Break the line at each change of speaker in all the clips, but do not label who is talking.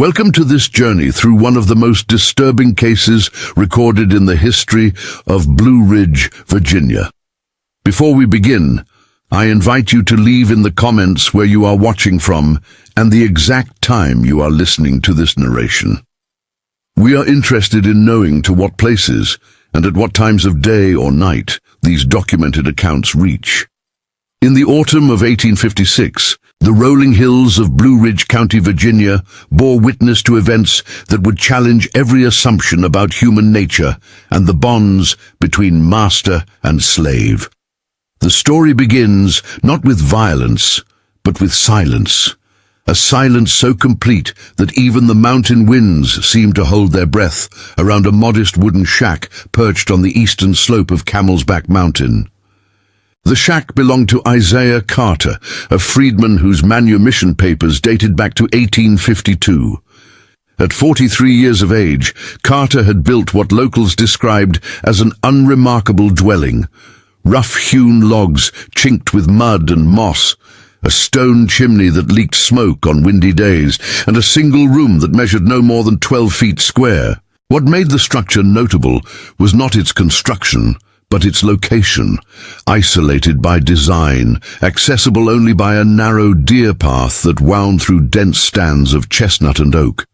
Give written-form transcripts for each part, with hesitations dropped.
Welcome to this journey through one of the most disturbing cases recorded in the history of Blue Ridge, Virginia. Before we begin, I invite you to leave in the comments where you are watching from and the exact time you are listening to this narration. We are interested in knowing to what places and at what times of day or night these documented accounts reach. In the autumn of 1856, the rolling hills of Blue Ridge County, Virginia, bore witness to events that would challenge every assumption about human nature and the bonds between master and slave. The story begins not with violence, but with silence. A silence so complete that even the mountain winds seem to hold their breath around a modest wooden shack perched on the eastern slope of Camel's Back Mountain. The shack belonged to Isaiah Carter, a freedman whose manumission papers dated back to 1852. At 43 years of age, Carter had built what locals described as an unremarkable dwelling. Rough-hewn logs chinked with mud and moss, a stone chimney that leaked smoke on windy days, and a single room that measured no more than 12 feet square. What made the structure notable was not its construction, but its location, isolated by design, accessible only by a narrow deer path that wound through dense stands of chestnut and oak.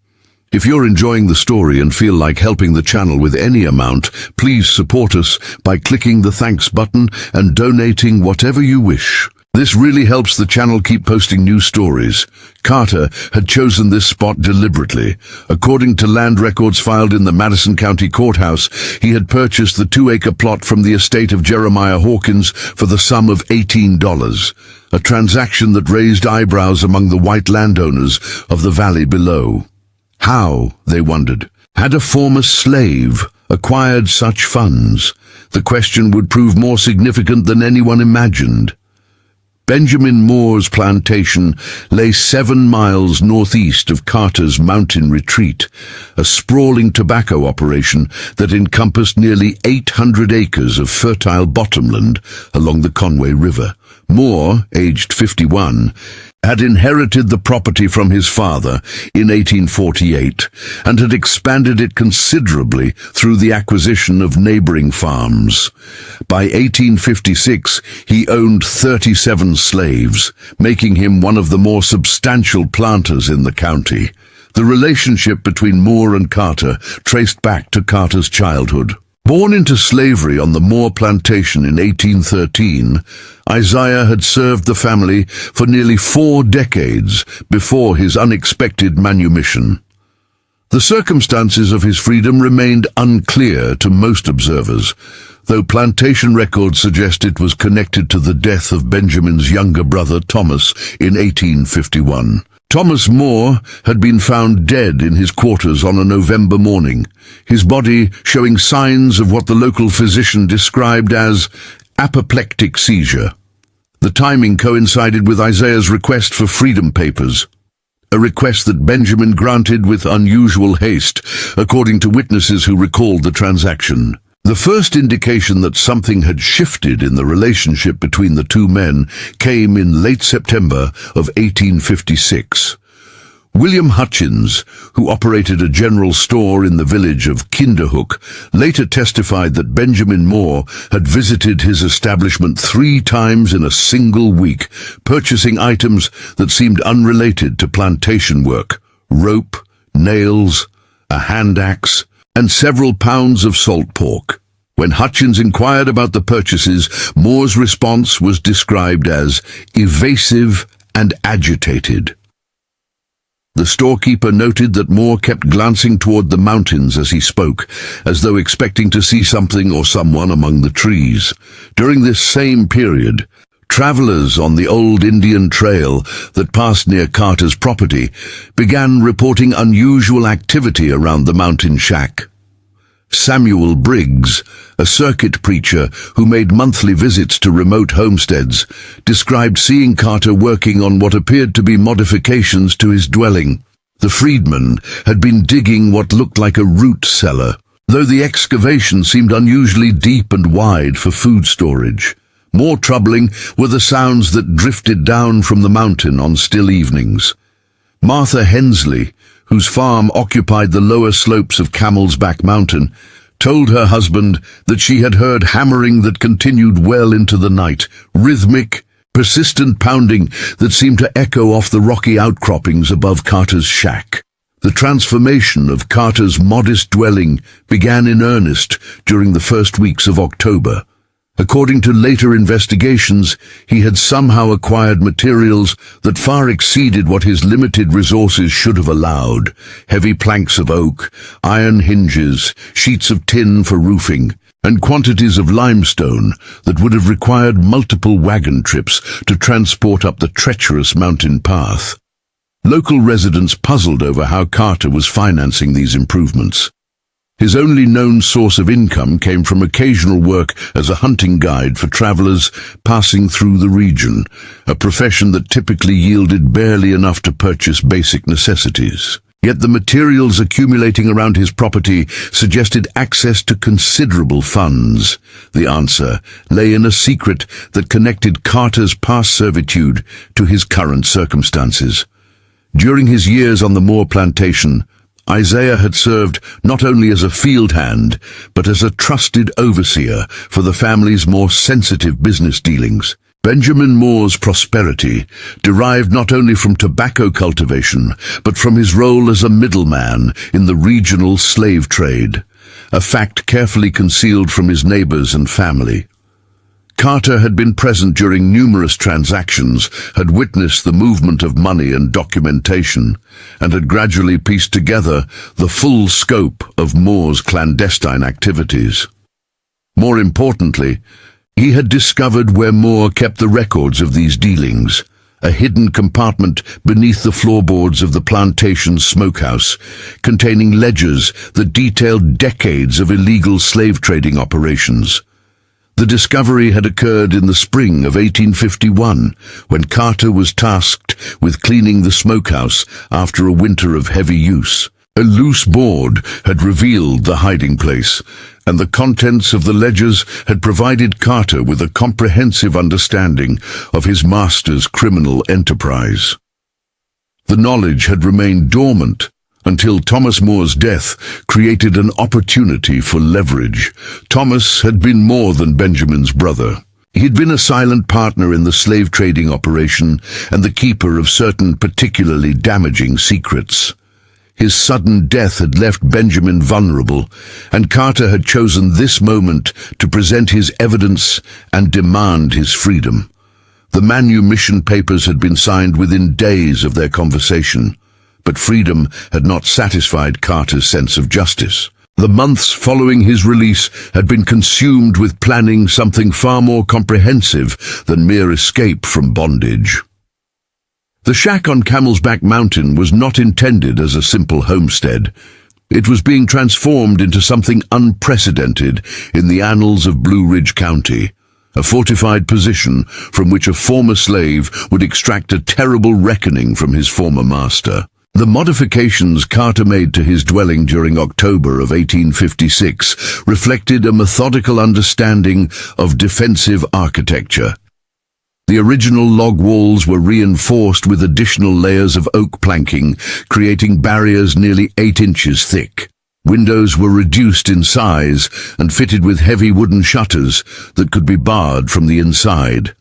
If you're enjoying the story and feel like helping the channel with any amount, please support us by clicking the thanks button and donating whatever you wish. This really helps the channel keep posting new stories. Carter had chosen this spot deliberately. According to land records filed in the Madison County Courthouse, he had purchased the 2-acre plot from the estate of Jeremiah Hawkins for the sum of $18, a transaction that raised eyebrows among the white landowners of the valley below. How, they wondered, had a former slave acquired such funds? The question would prove more significant than anyone imagined. Benjamin Moore's plantation lay 7 miles northeast of Carter's mountain retreat, a sprawling tobacco operation that encompassed nearly 800 acres of fertile bottomland along the Conway River. Moore, aged 51, had inherited the property from his father in 1848 and had expanded it considerably through the acquisition of neighboring farms. By 1856, he owned 37 slaves, making him one of the more substantial planters in the county. The relationship between Moore and Carter traced back to Carter's childhood. Born into slavery on the Moore plantation in 1813, Isaiah had served the family for nearly 4 decades before his unexpected manumission. The circumstances of his freedom remained unclear to most observers, though plantation records suggest it was connected to the death of Benjamin's younger brother Thomas in 1851. Thomas Moore had been found dead in his quarters on a November morning, his body showing signs of what the local physician described as apoplectic seizure. The timing coincided with Isaiah's request for freedom papers, a request that Benjamin granted with unusual haste, according to witnesses who recalled the transaction. The first indication that something had shifted in the relationship between the two men came in late September of 1856. William Hutchins, who operated a general store in the village of Kinderhook, later testified that Benjamin Moore had visited his establishment 3 times in a single week, purchasing items that seemed unrelated to plantation work: rope, nails, a hand axe, and several pounds of salt pork. When Hutchins inquired about the purchases, Moore's response was described as evasive and agitated. The storekeeper noted that Moore kept glancing toward the mountains as he spoke, as though expecting to see something or someone among the trees. During this same period, travelers on the old Indian trail that passed near Carter's property began reporting unusual activity around the mountain shack. Samuel Briggs, a circuit preacher who made monthly visits to remote homesteads, described seeing Carter working on what appeared to be modifications to his dwelling. The freedman had been digging what looked like a root cellar, though the excavation seemed unusually deep and wide for food storage. More troubling were the sounds that drifted down from the mountain on still evenings. Martha Hensley, whose farm occupied the lower slopes of Camel's Back Mountain, told her husband that she had heard hammering that continued well into the night, rhythmic, persistent pounding that seemed to echo off the rocky outcroppings above Carter's shack. The transformation of Carter's modest dwelling began in earnest during the first weeks of October. According to later investigations, he had somehow acquired materials that far exceeded what his limited resources should have allowed. Heavy planks of oak, iron hinges, sheets of tin for roofing, and quantities of limestone that would have required multiple wagon trips to transport up the treacherous mountain path. Local residents puzzled over how Carter was financing these improvements. His only known source of income came from occasional work as a hunting guide for travelers passing through the region, a profession that typically yielded barely enough to purchase basic necessities. Yet the materials accumulating around his property suggested access to considerable funds. The answer lay in a secret that connected Carter's past servitude to his current circumstances. During his years on the Moore plantation, Isaiah had served not only as a field hand, but as a trusted overseer for the family's more sensitive business dealings. Benjamin Moore's prosperity derived not only from tobacco cultivation, but from his role as a middleman in the regional slave trade, a fact carefully concealed from his neighbors and family. Carter had been present during numerous transactions, had witnessed the movement of money and documentation, and had gradually pieced together the full scope of Moore's clandestine activities. More importantly, he had discovered where Moore kept the records of these dealings, a hidden compartment beneath the floorboards of the plantation's smokehouse, containing ledgers that detailed decades of illegal slave trading operations. The discovery had occurred in the spring of 1851, when Carter was tasked with cleaning the smokehouse after a winter of heavy use. A loose board had revealed the hiding place, and the contents of the ledgers had provided Carter with a comprehensive understanding of his master's criminal enterprise. The knowledge had remained dormant until Thomas Moore's death created an opportunity for leverage. Thomas had been more than Benjamin's brother. He'd been a silent partner in the slave trading operation and the keeper of certain particularly damaging secrets. His sudden death had left Benjamin vulnerable, and Carter had chosen this moment to present his evidence and demand his freedom. The manumission papers had been signed within days of their conversation, but freedom had not satisfied Carter's sense of justice. The months following his release had been consumed with planning something far more comprehensive than mere escape from bondage. The shack on Camel's Back Mountain was not intended as a simple homestead. It was being transformed into something unprecedented in the annals of Blue Ridge County, a fortified position from which a former slave would extract a terrible reckoning from his former master. The modifications Carter made to his dwelling during October of 1856 reflected a methodical understanding of defensive architecture. The original log walls were reinforced with additional layers of oak planking, creating barriers nearly 8 inches thick. Windows were reduced in size and fitted with heavy wooden shutters that could be barred from the inside.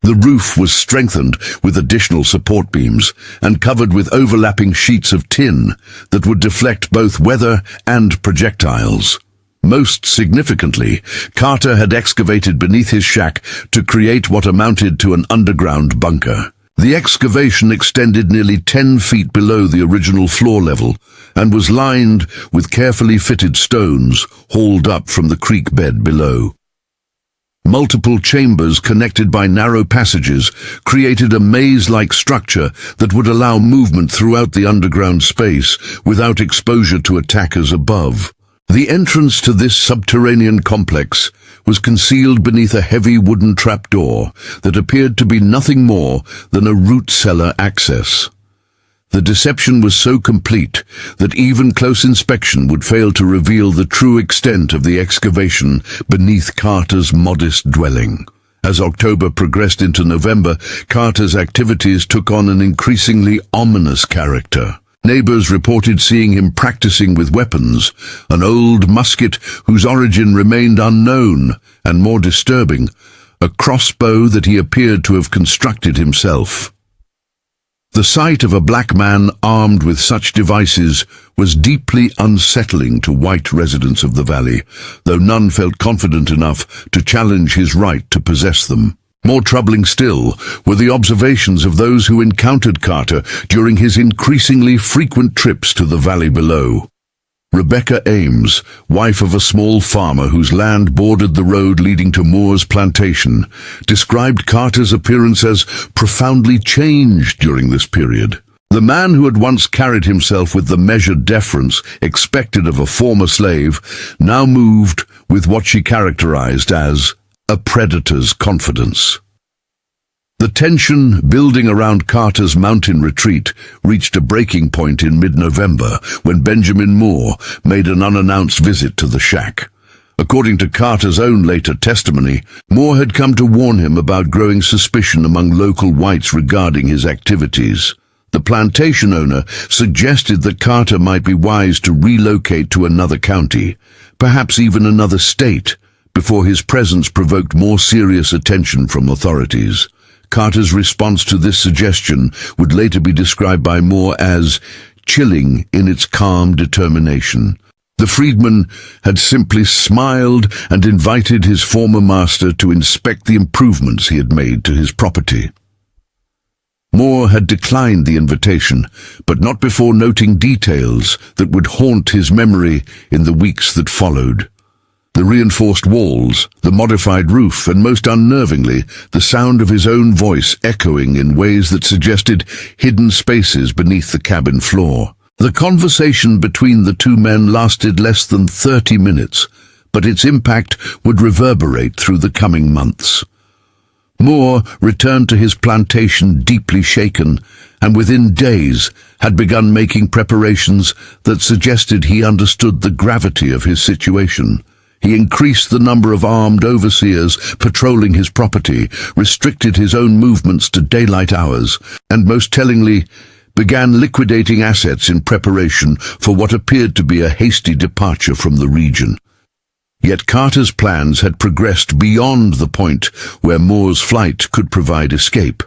The roof was strengthened with additional support beams and covered with overlapping sheets of tin that would deflect both weather and projectiles. Most significantly, Carter had excavated beneath his shack to create what amounted to an underground bunker. The excavation extended nearly 10 feet below the original floor level and was lined with carefully fitted stones hauled up from the creek bed below. Multiple chambers connected by narrow passages created a maze-like structure that would allow movement throughout the underground space without exposure to attackers above. The entrance to this subterranean complex was concealed beneath a heavy wooden trapdoor that appeared to be nothing more than a root cellar access. The deception was so complete that even close inspection would fail to reveal the true extent of the excavation beneath Carter's modest dwelling. As October progressed into November, Carter's activities took on an increasingly ominous character. Neighbors reported seeing him practicing with weapons, an old musket whose origin remained unknown, and more disturbing, a crossbow that he appeared to have constructed himself. The sight of a black man armed with such devices was deeply unsettling to white residents of the valley, though none felt confident enough to challenge his right to possess them. More troubling still were the observations of those who encountered Carter during his increasingly frequent trips to the valley below. Rebecca Ames, wife of a small farmer whose land bordered the road leading to Moore's plantation, described Carter's appearance as profoundly changed during this period. The man who had once carried himself with the measured deference expected of a former slave now moved with what she characterized as a predator's confidence. The tension building around Carter's mountain retreat reached a breaking point in mid-November when Benjamin Moore made an unannounced visit to the shack. According to Carter's own later testimony, Moore had come to warn him about growing suspicion among local whites regarding his activities. The plantation owner suggested that Carter might be wise to relocate to another county, perhaps even another state, before his presence provoked more serious attention from authorities. Carter's response to this suggestion would later be described by Moore as chilling in its calm determination. The freedman had simply smiled and invited his former master to inspect the improvements he had made to his property. Moore had declined the invitation, but not before noting details that would haunt his memory in the weeks that followed. The reinforced walls, the modified roof, and most unnervingly, the sound of his own voice echoing in ways that suggested hidden spaces beneath the cabin floor. The conversation between the two men lasted less than 30 minutes, but its impact would reverberate through the coming months. Moore returned to his plantation deeply shaken, and within days had begun making preparations that suggested he understood the gravity of his situation. He increased the number of armed overseers patrolling his property, restricted his own movements to daylight hours, and most tellingly, began liquidating assets in preparation for what appeared to be a hasty departure from the region. Yet Carter's plans had progressed beyond the point where Moore's flight could provide escape.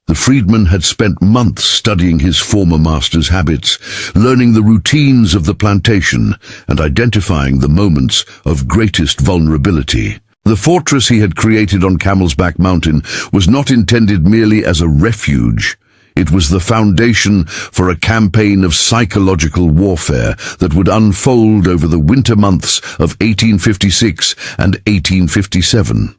The freedman had spent months studying his former master's habits, learning the routines of the plantation, and identifying the moments of greatest vulnerability. The fortress he had created on Camel's Back Mountain was not intended merely as a refuge. It was the foundation for a campaign of psychological warfare that would unfold over the winter months of 1856 and 1857.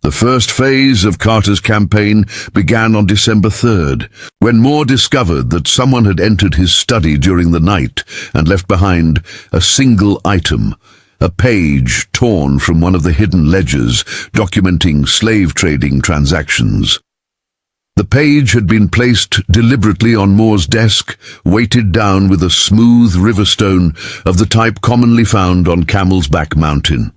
The first phase of Carter's campaign began on December 3rd, when Moore discovered that someone had entered his study during the night and left behind a single item, a page torn from one of the hidden ledgers documenting slave trading transactions. The page had been placed deliberately on Moore's desk, weighted down with a smooth riverstone of the type commonly found on Camel's Back Mountain.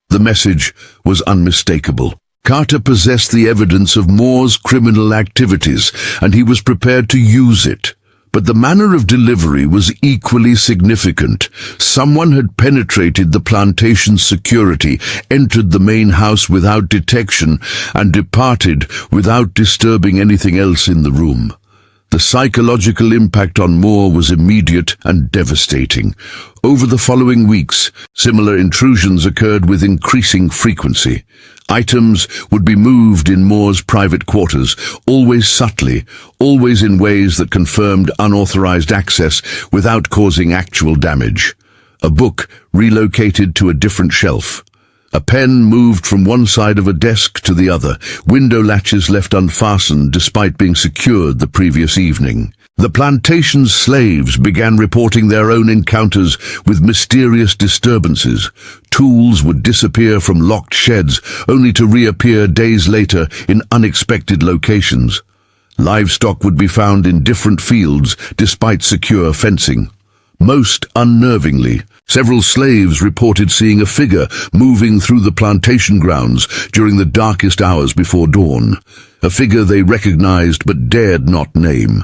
The message was unmistakable. Carter possessed the evidence of Moore's criminal activities, and he was prepared to use it. But the manner of delivery was equally significant. Someone had penetrated the plantation's security, entered the main house without detection, and departed without disturbing anything else in the room. The psychological impact on Moore was immediate and devastating. Over the following weeks, similar intrusions occurred with increasing frequency. Items would be moved in Moore's private quarters, always subtly, always in ways that confirmed unauthorized access without causing actual damage. A book relocated to a different shelf. A pen moved from one side of a desk to the other, window latches left unfastened despite being secured the previous evening. The plantation's slaves began reporting their own encounters with mysterious disturbances. Tools would disappear from locked sheds, only to reappear days later in unexpected locations. Livestock would be found in different fields despite secure fencing. Most unnervingly, several slaves reported seeing a figure moving through the plantation grounds during the darkest hours before dawn, a figure they recognized but dared not name.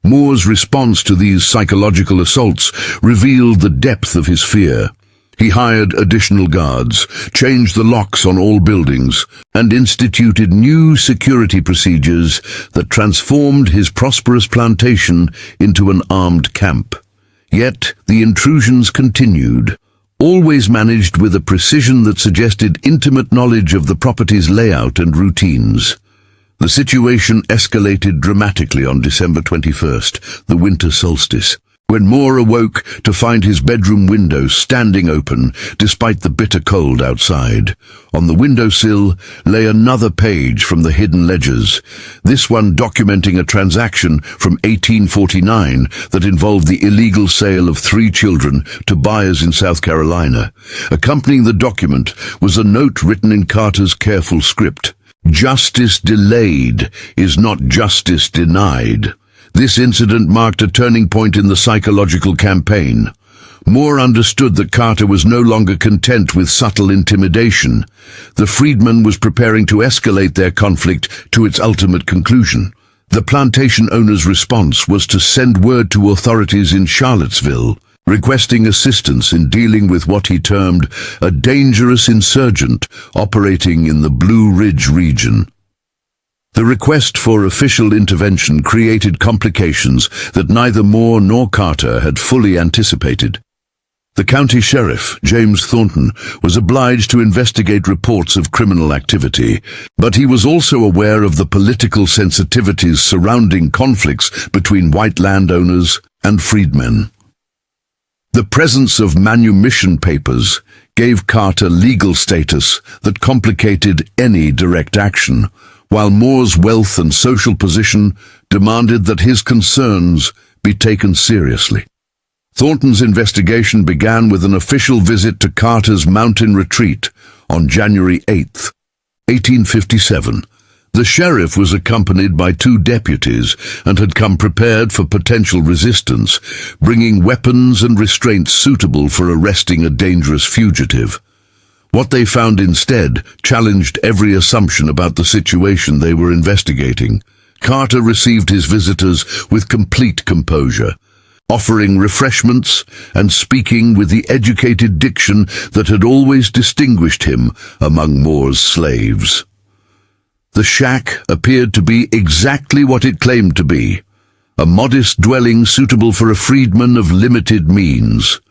Moore's response to these psychological assaults revealed the depth of his fear. He hired additional guards, changed the locks on all buildings, and instituted new security procedures that transformed his prosperous plantation into an armed camp. Yet the intrusions continued, always managed with a precision that suggested intimate knowledge of the property's layout and routines. The situation escalated dramatically on December 21st, the winter solstice, when Moore awoke to find his bedroom window standing open despite the bitter cold outside. On the windowsill lay another page from the hidden ledgers, this one documenting a transaction from 1849 that involved the illegal sale of 3 children to buyers in South Carolina. Accompanying the document was a note written in Carter's careful script. "Justice delayed is not justice denied." This incident marked a turning point in the psychological campaign. Moore understood that Carter was no longer content with subtle intimidation. The freedman was preparing to escalate their conflict to its ultimate conclusion. The plantation owner's response was to send word to authorities in Charlottesville, requesting assistance in dealing with what he termed a dangerous insurgent operating in the Blue Ridge region. The request for official intervention created complications that neither Moore nor Carter had fully anticipated. The county sheriff, James Thornton, was obliged to investigate reports of criminal activity, but he was also aware of the political sensitivities surrounding conflicts between white landowners and freedmen. The presence of manumission papers gave Carter legal status that complicated any direct action, while Moore's wealth and social position demanded that his concerns be taken seriously. Thornton's investigation began with an official visit to Carter's mountain retreat on January 8, 1857. The sheriff was accompanied by 2 deputies and had come prepared for potential resistance, bringing weapons and restraints suitable for arresting a dangerous fugitive. What they found instead challenged every assumption about the situation they were investigating. Carter received his visitors with complete composure, offering refreshments and speaking with the educated diction that had always distinguished him among Moore's slaves. The shack appeared to be exactly what it claimed to be, a modest dwelling suitable for a freedman of limited means.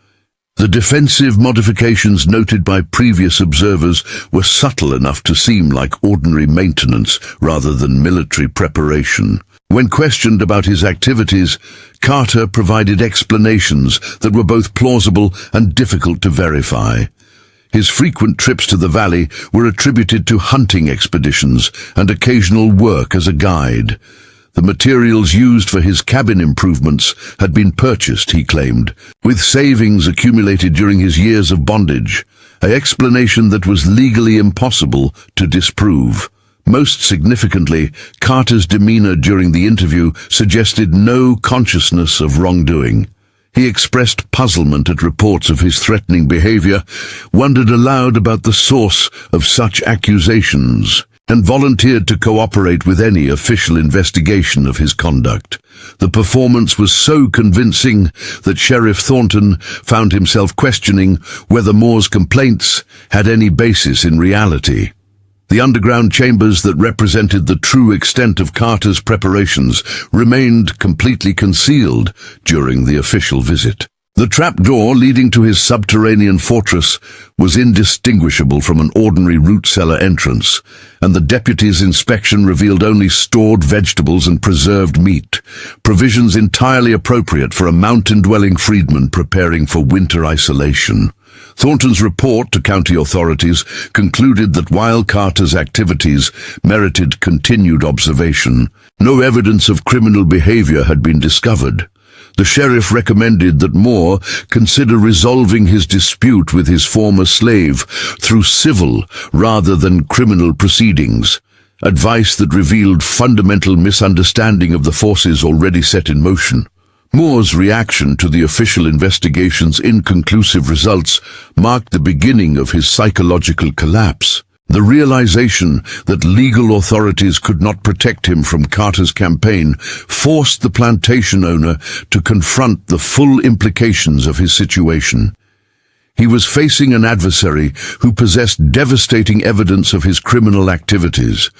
The defensive modifications noted by previous observers were subtle enough to seem like ordinary maintenance rather than military preparation. When questioned about his activities, Carter provided explanations that were both plausible and difficult to verify. His frequent trips to the valley were attributed to hunting expeditions and occasional work as a guide. The materials used for his cabin improvements had been purchased, he claimed, with savings accumulated during his years of bondage, an explanation that was legally impossible to disprove. Most significantly, Carter's demeanor during the interview suggested no consciousness of wrongdoing. He expressed puzzlement at reports of his threatening behavior, wondered aloud about the source of such accusations, and volunteered to cooperate with any official investigation of his conduct. The performance was so convincing that Sheriff Thornton found himself questioning whether Moore's complaints had any basis in reality. The underground chambers that represented the true extent of Carter's preparations remained completely concealed during the official visit. The trapdoor leading to his subterranean fortress was indistinguishable from an ordinary root cellar entrance, and the deputy's inspection revealed only stored vegetables and preserved meat, provisions entirely appropriate for a mountain-dwelling freedman preparing for winter isolation. Thornton's report to county authorities concluded that while Carter's activities merited continued observation, no evidence of criminal behavior had been discovered. The sheriff recommended that Moore consider resolving his dispute with his former slave through civil rather than criminal proceedings, advice that revealed fundamental misunderstanding of the forces already set in motion. Moore's reaction to the official investigation's inconclusive results marked the beginning of his psychological collapse. The realization that legal authorities could not protect him from Carter's campaign forced the plantation owner to confront the full implications of his situation. He was facing an adversary who possessed devastating evidence of his criminal activities,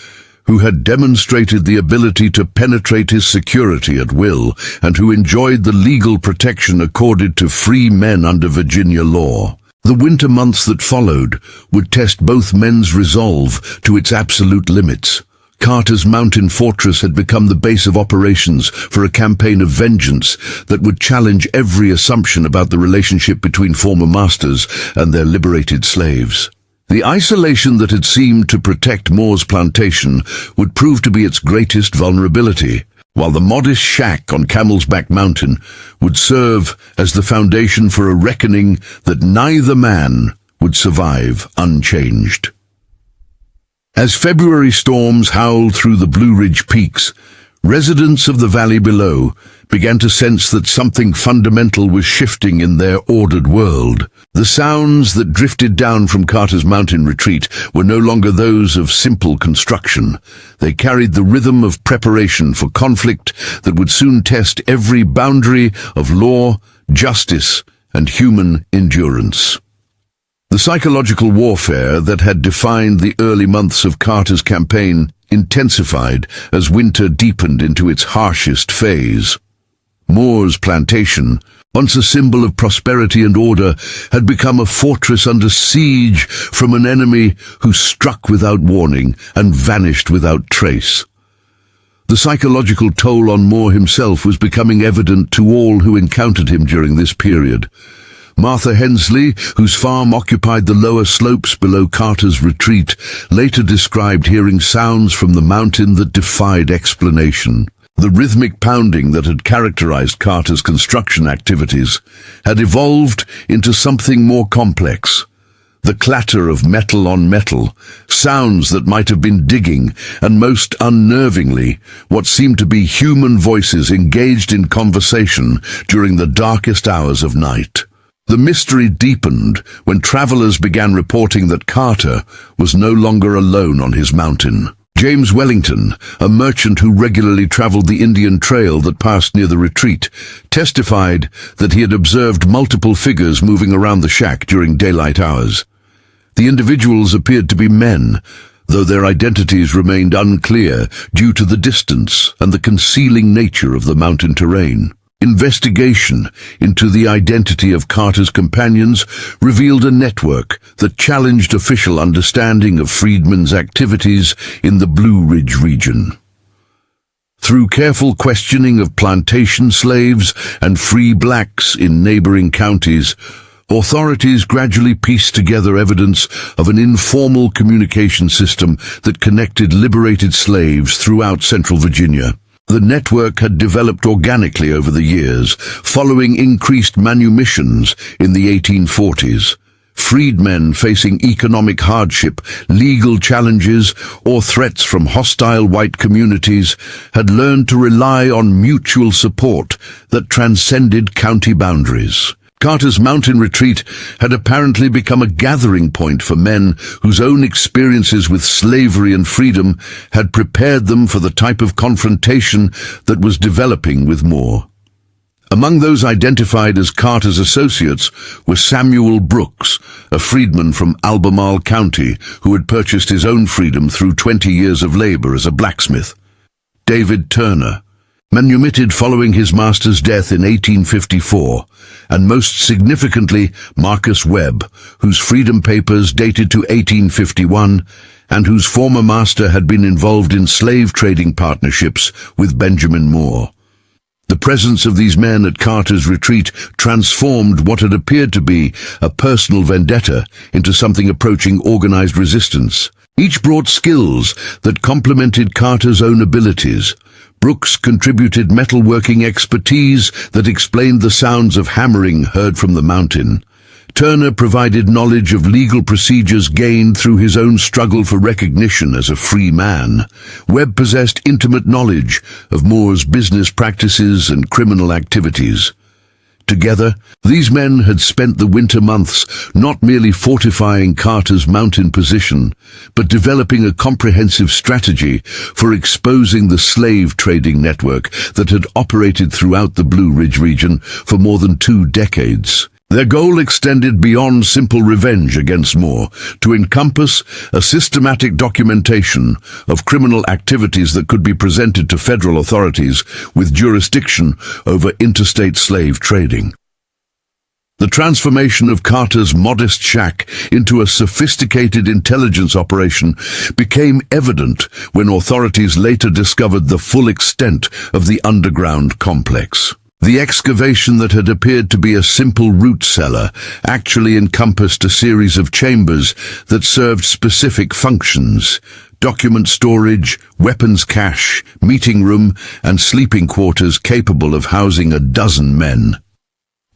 who had demonstrated the ability to penetrate his security at will, and who enjoyed the legal protection accorded to free men under Virginia law. The winter months that followed would test both men's resolve to its absolute limits. Carter's mountain fortress had become the base of operations for a campaign of vengeance that would challenge every assumption about the relationship between former masters and their liberated slaves. The isolation that had seemed to protect Moore's plantation would prove to be its greatest vulnerability, while the modest shack on Camel's Back Mountain would serve as the foundation for a reckoning that neither man would survive unchanged. As February storms howled through the Blue Ridge peaks, residents of the valley below began to sense that something fundamental was shifting in their ordered world. The sounds that drifted down from Carter's mountain retreat were no longer those of simple construction. They carried the rhythm of preparation for conflict that would soon test every boundary of law, justice, and human endurance. The psychological warfare that had defined the early months of Carter's campaign intensified as winter deepened into its harshest phase. Moore's plantation, once a symbol of prosperity and order, had become a fortress under siege from an enemy who struck without warning and vanished without trace. The psychological toll on Moore himself was becoming evident to all who encountered him during this period. Martha Hensley, whose farm occupied the lower slopes below Carter's retreat, later described hearing sounds from the mountain that defied explanation. The rhythmic pounding that had characterized Carter's construction activities had evolved into something more complex. The clatter of metal on metal, sounds that might have been digging, and most unnervingly, what seemed to be human voices engaged in conversation during the darkest hours of night. The mystery deepened when travelers began reporting that Carter was no longer alone on his mountain. James Wellington, a merchant who regularly traveled the Indian Trail that passed near the retreat, testified that he had observed multiple figures moving around the shack during daylight hours. The individuals appeared to be men, though their identities remained unclear due to the distance and the concealing nature of the mountain terrain. Investigation into the identity of Carter's companions revealed a network that challenged official understanding of freedmen's activities in the Blue Ridge region. Through careful questioning of plantation slaves and free blacks in neighboring counties, authorities gradually pieced together evidence of an informal communication system that connected liberated slaves throughout Central Virginia. The network had developed organically over the years, following increased manumissions in the 1840s. Freedmen facing economic hardship, legal challenges, or threats from hostile white communities had learned to rely on mutual support that transcended county boundaries. Carter's mountain retreat had apparently become a gathering point for men whose own experiences with slavery and freedom had prepared them for the type of confrontation that was developing with Moore. Among those identified as Carter's associates were Samuel Brooks, a freedman from Albemarle County who had purchased his own freedom through 20 years of labor as a blacksmith; David Turner, manumitted following his master's death in 1854, and most significantly Marcus Webb, whose freedom papers dated to 1851 and whose former master had been involved in slave trading partnerships with Benjamin Moore. The presence of these men at Carter's retreat transformed what had appeared to be a personal vendetta into something approaching organized resistance. Each brought skills that complemented Carter's own abilities. Brooks contributed metalworking expertise that explained the sounds of hammering heard from the mountain. Turner provided knowledge of legal procedures gained through his own struggle for recognition as a free man. Webb possessed intimate knowledge of Moore's business practices and criminal activities. Together, these men had spent the winter months not merely fortifying Carter's mountain position, but developing a comprehensive strategy for exposing the slave trading network that had operated throughout the Blue Ridge region for more than 2 decades. Their goal extended beyond simple revenge against Moore to encompass a systematic documentation of criminal activities that could be presented to federal authorities with jurisdiction over interstate slave trading. The transformation of Carter's modest shack into a sophisticated intelligence operation became evident when authorities later discovered the full extent of the underground complex. The excavation that had appeared to be a simple root cellar actually encompassed a series of chambers that served specific functions: document storage, weapons cache, meeting room, and sleeping quarters capable of housing a dozen men.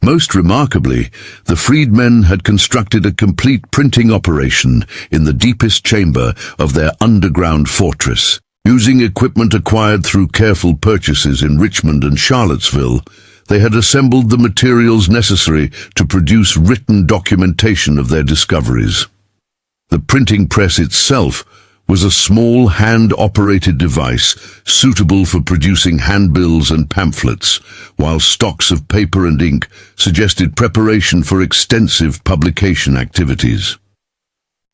Most remarkably, the freedmen had constructed a complete printing operation in the deepest chamber of their underground fortress. Using equipment acquired through careful purchases in Richmond and Charlottesville, they had assembled the materials necessary to produce written documentation of their discoveries. The printing press itself was a small hand-operated device suitable for producing handbills and pamphlets, while stocks of paper and ink suggested preparation for extensive publication activities.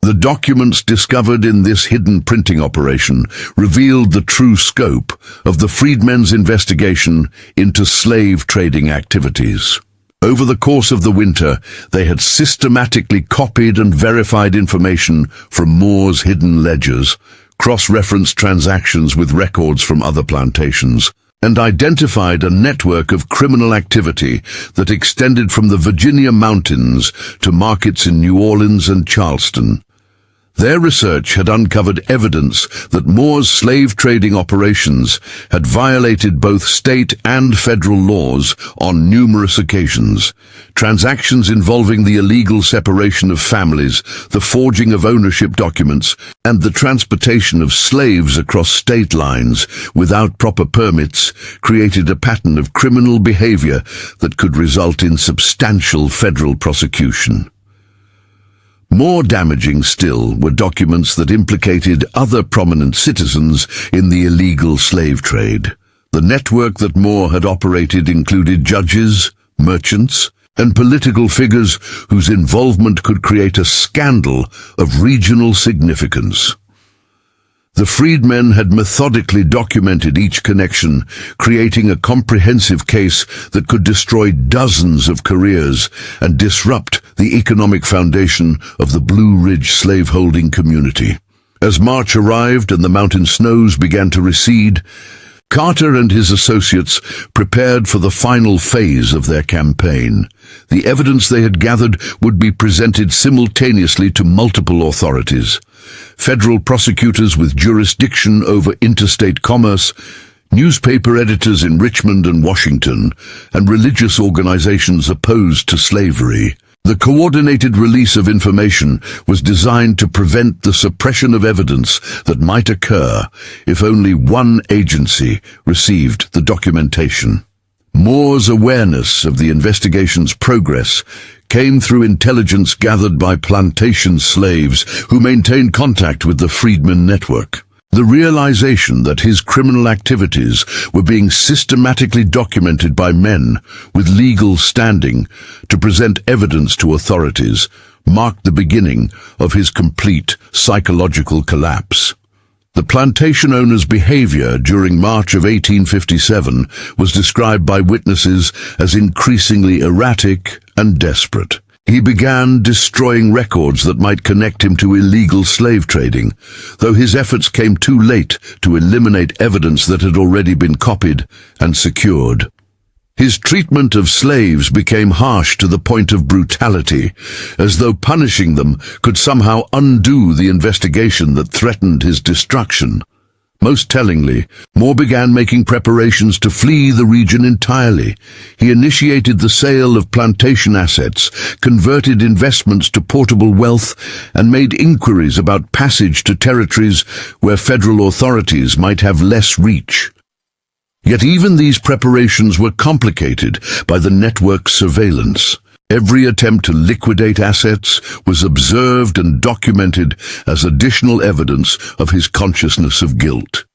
The documents discovered in this hidden printing operation revealed the true scope of the freedmen's investigation into slave trading activities. Over the course of the winter, they had systematically copied and verified information from Moore's hidden ledgers, cross-referenced transactions with records from other plantations, and identified a network of criminal activity that extended from the Virginia mountains to markets in New Orleans and Charleston. Their research had uncovered evidence that Moore's slave trading operations had violated both state and federal laws on numerous occasions. Transactions involving the illegal separation of families, the forging of ownership documents, and the transportation of slaves across state lines without proper permits created a pattern of criminal behavior that could result in substantial federal prosecution. More damaging still were documents that implicated other prominent citizens in the illegal slave trade. The network that Moore had operated included judges, merchants, and political figures whose involvement could create a scandal of regional significance. The freedmen had methodically documented each connection, creating a comprehensive case that could destroy dozens of careers and disrupt the economic foundation of the Blue Ridge slaveholding community. As March arrived and the mountain snows began to recede, Carter and his associates prepared for the final phase of their campaign. The evidence they had gathered would be presented simultaneously to multiple authorities: federal prosecutors with jurisdiction over interstate commerce, newspaper editors in Richmond and Washington, and religious organizations opposed to slavery. The coordinated release of information was designed to prevent the suppression of evidence that might occur if only one agency received the documentation. Moore's awareness of the investigation's progress came through intelligence gathered by plantation slaves who maintained contact with the freedmen network. The realization that his criminal activities were being systematically documented by men with legal standing to present evidence to authorities marked the beginning of his complete psychological collapse. The plantation owner's behavior during March of 1857 was described by witnesses as increasingly erratic and desperate. He began destroying records that might connect him to illegal slave trading, though his efforts came too late to eliminate evidence that had already been copied and secured. His treatment of slaves became harsh to the point of brutality, as though punishing them could somehow undo the investigation that threatened his destruction. Most tellingly, Moore began making preparations to flee the region entirely. He initiated the sale of plantation assets, converted investments to portable wealth, and made inquiries about passage to territories where federal authorities might have less reach. Yet even these preparations were complicated by the network's surveillance. Every attempt to liquidate assets was observed and documented as additional evidence of his consciousness of guilt.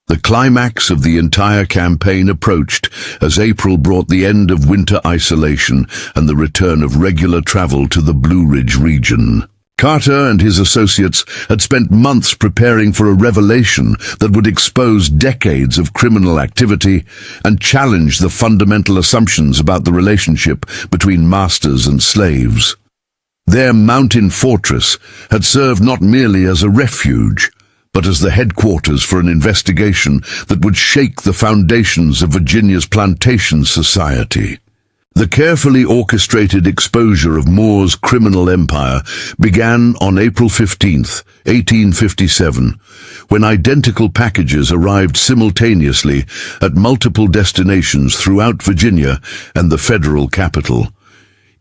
The climax of the entire campaign approached as April brought the end of winter isolation and the return of regular travel to the Blue Ridge region. Carter and his associates had spent months preparing for a revelation that would expose decades of criminal activity and challenge the fundamental assumptions about the relationship between masters and slaves. Their mountain fortress had served not merely as a refuge, but as the headquarters for an investigation that would shake the foundations of Virginia's plantation society. The carefully orchestrated exposure of Moore's criminal empire began on April 15, 1857, when identical packages arrived simultaneously at multiple destinations throughout Virginia and the federal capital.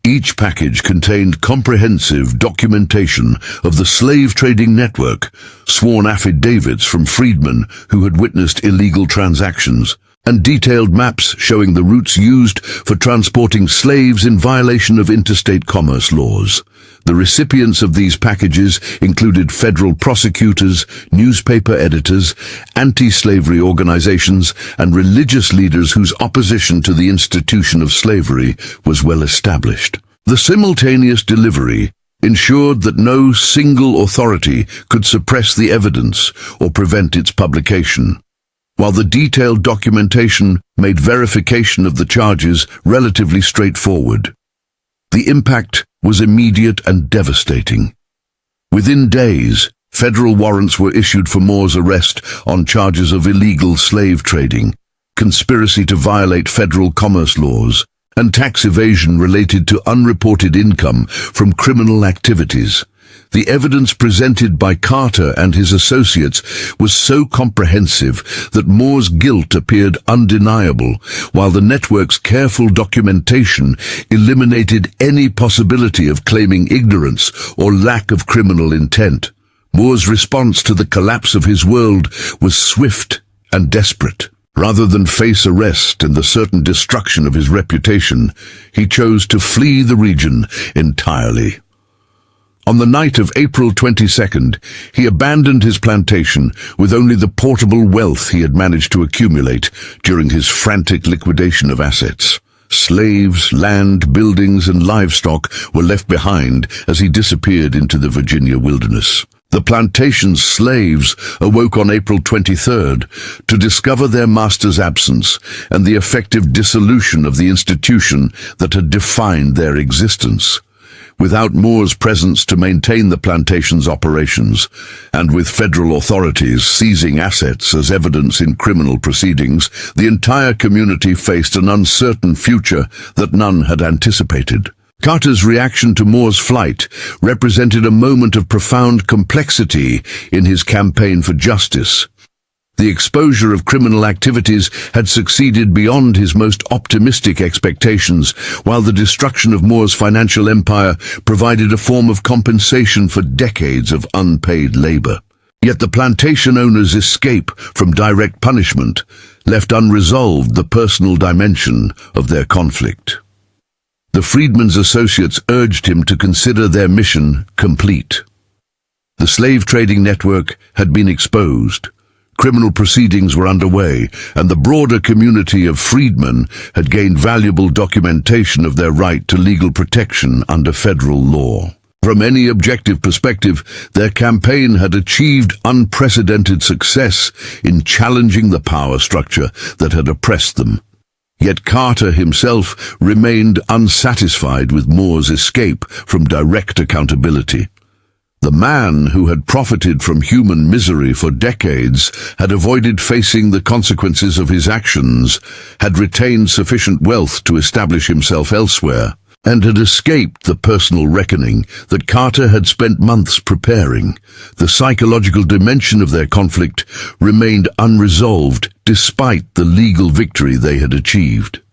Each package contained comprehensive documentation of the slave trading network, sworn affidavits from freedmen who had witnessed illegal transactions, and detailed maps showing the routes used for transporting slaves in violation of interstate commerce laws. The recipients of these packages included federal prosecutors, newspaper editors, anti-slavery organizations, and religious leaders whose opposition to the institution of slavery was well established. The simultaneous delivery ensured that no single authority could suppress the evidence or prevent its publication, while the detailed documentation made verification of the charges relatively straightforward. The impact was immediate and devastating. Within days, federal warrants were issued for Moore's arrest on charges of illegal slave trading, conspiracy to violate federal commerce laws, and tax evasion related to unreported income from criminal activities. The evidence presented by Carter and his associates was so comprehensive that Moore's guilt appeared undeniable, while the network's careful documentation eliminated any possibility of claiming ignorance or lack of criminal intent. Moore's response to the collapse of his world was swift and desperate. Rather than face arrest and the certain destruction of his reputation, he chose to flee the region entirely. On the night of April 22nd, he abandoned his plantation with only the portable wealth he had managed to accumulate during his frantic liquidation of assets. Slaves, land, buildings, and livestock were left behind as he disappeared into the Virginia wilderness. The plantation's slaves awoke on April 23rd to discover their master's absence and the effective dissolution of the institution that had defined their existence. Without Moore's presence to maintain the plantation's operations, and with federal authorities seizing assets as evidence in criminal proceedings, the entire community faced an uncertain future that none had anticipated. Carter's reaction to Moore's flight represented a moment of profound complexity in his campaign for justice. The exposure of criminal activities had succeeded beyond his most optimistic expectations, while the destruction of Moore's financial empire provided a form of compensation for decades of unpaid labor. Yet the plantation owners' escape from direct punishment left unresolved the personal dimension of their conflict. The freedmen's associates urged him to consider their mission complete. The slave trading network had been exposed. Criminal proceedings were underway, and the broader community of freedmen had gained valuable documentation of their right to legal protection under federal law. From any objective perspective, their campaign had achieved unprecedented success in challenging the power structure that had oppressed them. Yet Carter himself remained unsatisfied with Moore's escape from direct accountability. The man who had profited from human misery for decades had avoided facing the consequences of his actions, had retained sufficient wealth to establish himself elsewhere, and had escaped the personal reckoning that Carter had spent months preparing. The psychological dimension of their conflict remained unresolved despite the legal victory they had achieved.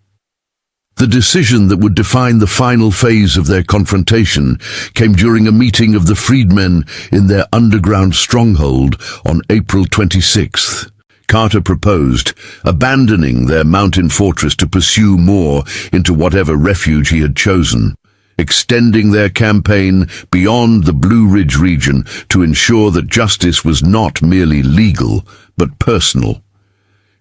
The decision that would define the final phase of their confrontation came during a meeting of the freedmen in their underground stronghold on April 26th. Carter proposed, abandoning their mountain fortress to pursue Moore into whatever refuge he had chosen, extending their campaign beyond the Blue Ridge region to ensure that justice was not merely legal, but personal.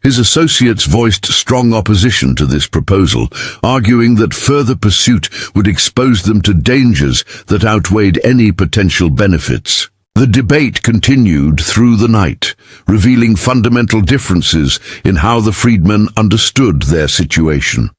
His associates voiced strong opposition to this proposal, arguing that further pursuit would expose them to dangers that outweighed any potential benefits. The debate continued through the night, revealing fundamental differences in how the freedmen understood their situation.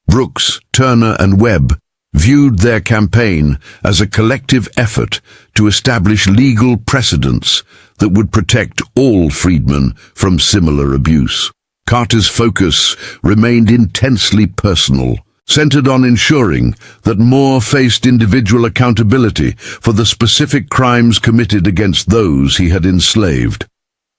Brooks, Turner, and Webb viewed their campaign as a collective effort to establish legal precedents that would protect all freedmen from similar abuse. Carter's focus remained intensely personal, centered on ensuring that Moore faced individual accountability for the specific crimes committed against those he had enslaved.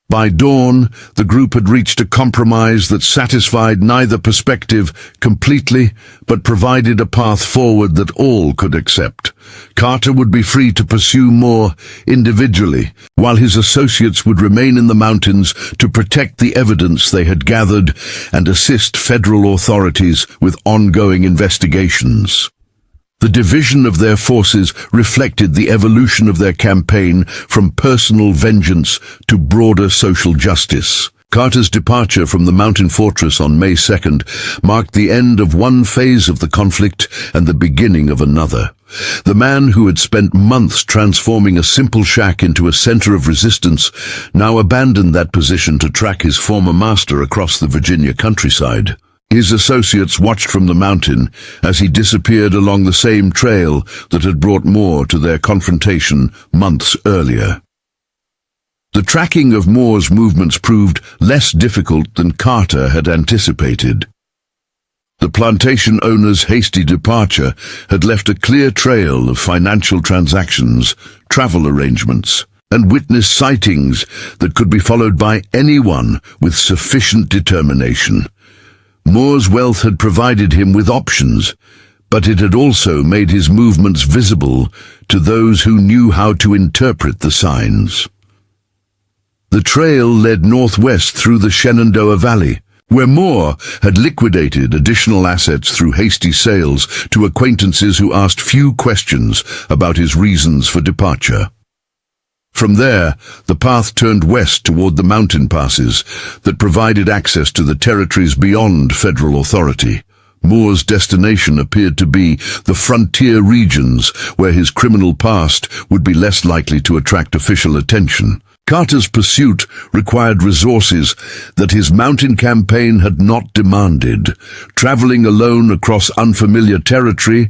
By dawn, the group had reached a compromise that satisfied neither perspective completely, but provided a path forward that all could accept. Carter would be free to pursue Moore individually, while his associates would remain in the mountains to protect the evidence they had gathered and assist federal authorities with ongoing investigations. The division of their forces reflected the evolution of their campaign from personal vengeance to broader social justice. Carter's departure from the mountain fortress on May 2nd marked the end of one phase of the conflict and the beginning of another. The man who had spent months transforming a simple shack into a center of resistance now abandoned that position to track his former master across the Virginia countryside. His associates watched from the mountain as he disappeared along the same trail that had brought Moore to their confrontation months earlier. The tracking of Moore's movements proved less difficult than Carter had anticipated. The plantation owner's hasty departure had left a clear trail of financial transactions, travel arrangements, and witness sightings that could be followed by anyone with sufficient determination. Moore's wealth had provided him with options, but it had also made his movements visible to those who knew how to interpret the signs. The trail led northwest through the Shenandoah Valley, where Moore had liquidated additional assets through hasty sales to acquaintances who asked few questions about his reasons for departure. From there, the path turned west toward the mountain passes that provided access to the territories beyond federal authority. Moore's destination appeared to be the frontier regions, where his criminal past would be less likely to attract official attention. Carter's pursuit required resources that his mountain campaign had not demanded. Traveling alone across unfamiliar territory,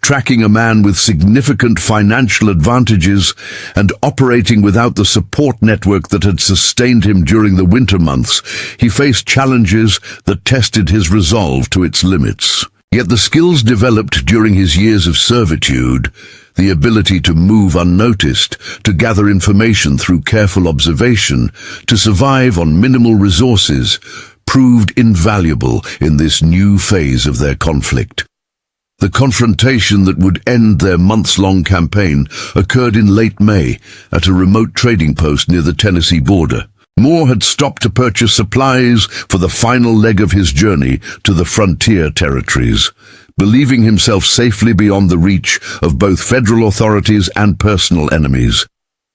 tracking a man with significant financial advantages, and operating without the support network that had sustained him during the winter months, he faced challenges that tested his resolve to its limits. Yet the skills developed during his years of servitude, the ability to move unnoticed, to gather information through careful observation, to survive on minimal resources, proved invaluable in this new phase of their conflict. The confrontation that would end their months-long campaign occurred in late May at a remote trading post near the Tennessee border. Moore had stopped to purchase supplies for the final leg of his journey to the frontier territories, believing himself safely beyond the reach of both federal authorities and personal enemies.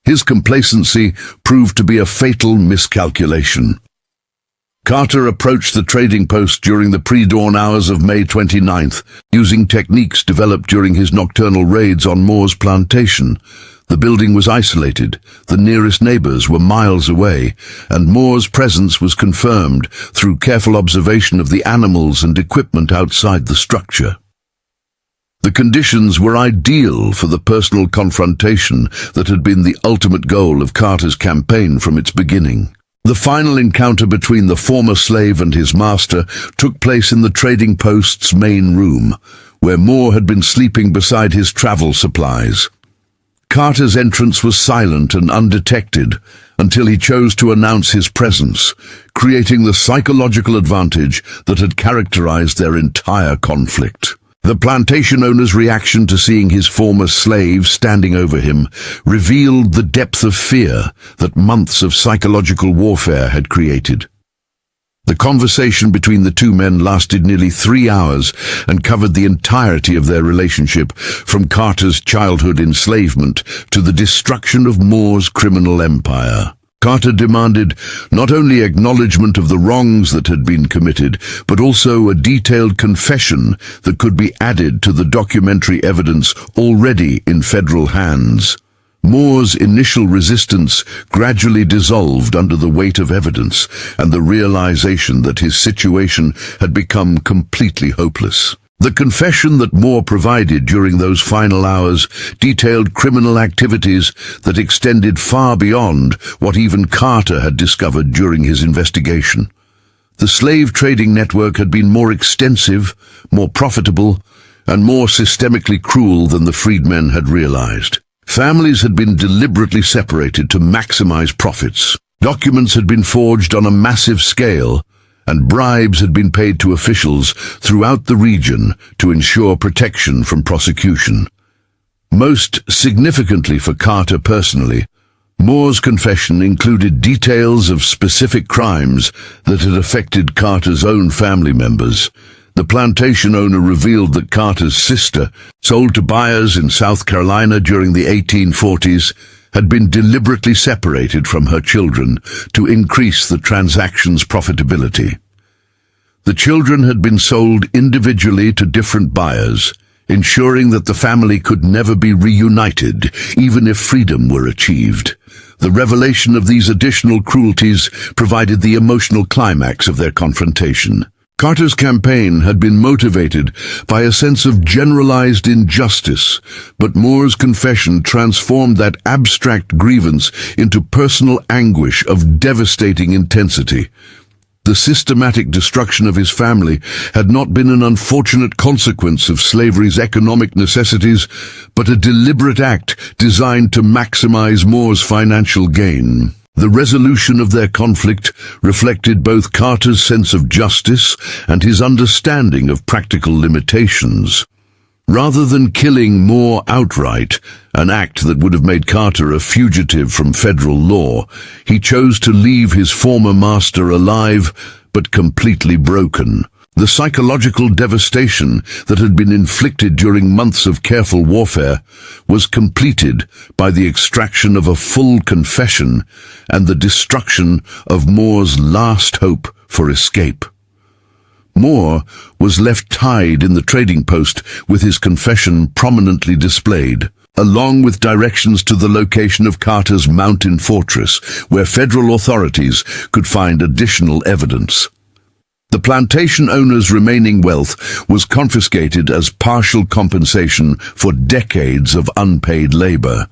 His complacency proved to be a fatal miscalculation. Carter approached the trading post during the pre-dawn hours of May 29th, using techniques developed during his nocturnal raids on Moore's plantation. The building was isolated, the nearest neighbors were miles away, and Moore's presence was confirmed through careful observation of the animals and equipment outside the structure. The conditions were ideal for the personal confrontation that had been the ultimate goal of Carter's campaign from its beginning. The final encounter between the former slave and his master took place in the trading post's main room, where Moore had been sleeping beside his travel supplies. Carter's entrance was silent and undetected until he chose to announce his presence, creating the psychological advantage that had characterized their entire conflict. The plantation owner's reaction to seeing his former slave standing over him revealed the depth of fear that months of psychological warfare had created. The conversation between the two men lasted nearly 3 hours and covered the entirety of their relationship, from Carter's childhood enslavement to the destruction of Moore's criminal empire. Carter demanded not only acknowledgement of the wrongs that had been committed, but also a detailed confession that could be added to the documentary evidence already in federal hands. Moore's initial resistance gradually dissolved under the weight of evidence and the realization that his situation had become completely hopeless. The confession that Moore provided during those final hours detailed criminal activities that extended far beyond what even Carter had discovered during his investigation. The slave trading network had been more extensive, more profitable, and more systemically cruel than the freedmen had realized. Families had been deliberately separated to maximize profits. Documents had been forged on a massive scale, and bribes had been paid to officials throughout the region to ensure protection from prosecution. Most significantly for Carter personally, Moore's confession included details of specific crimes that had affected Carter's own family members. The plantation owner revealed that Carter's sister, sold to buyers in South Carolina during the 1840s, had been deliberately separated from her children to increase the transaction's profitability. The children had been sold individually to different buyers, ensuring that the family could never be reunited, even if freedom were achieved. The revelation of these additional cruelties provided the emotional climax of their confrontation. Carter's campaign had been motivated by a sense of generalized injustice, but Moore's confession transformed that abstract grievance into personal anguish of devastating intensity. The systematic destruction of his family had not been an unfortunate consequence of slavery's economic necessities, but a deliberate act designed to maximize Moore's financial gain. The resolution of their conflict reflected both Carter's sense of justice and his understanding of practical limitations. Rather than killing Moore outright, an act that would have made Carter a fugitive from federal law, he chose to leave his former master alive but completely broken. The psychological devastation that had been inflicted during months of careful warfare was completed by the extraction of a full confession and the destruction of Moore's last hope for escape. Moore was left tied in the trading post with his confession prominently displayed, along with directions to the location of Carter's mountain fortress, where federal authorities could find additional evidence. The plantation owner's remaining wealth was confiscated as partial compensation for decades of unpaid labor,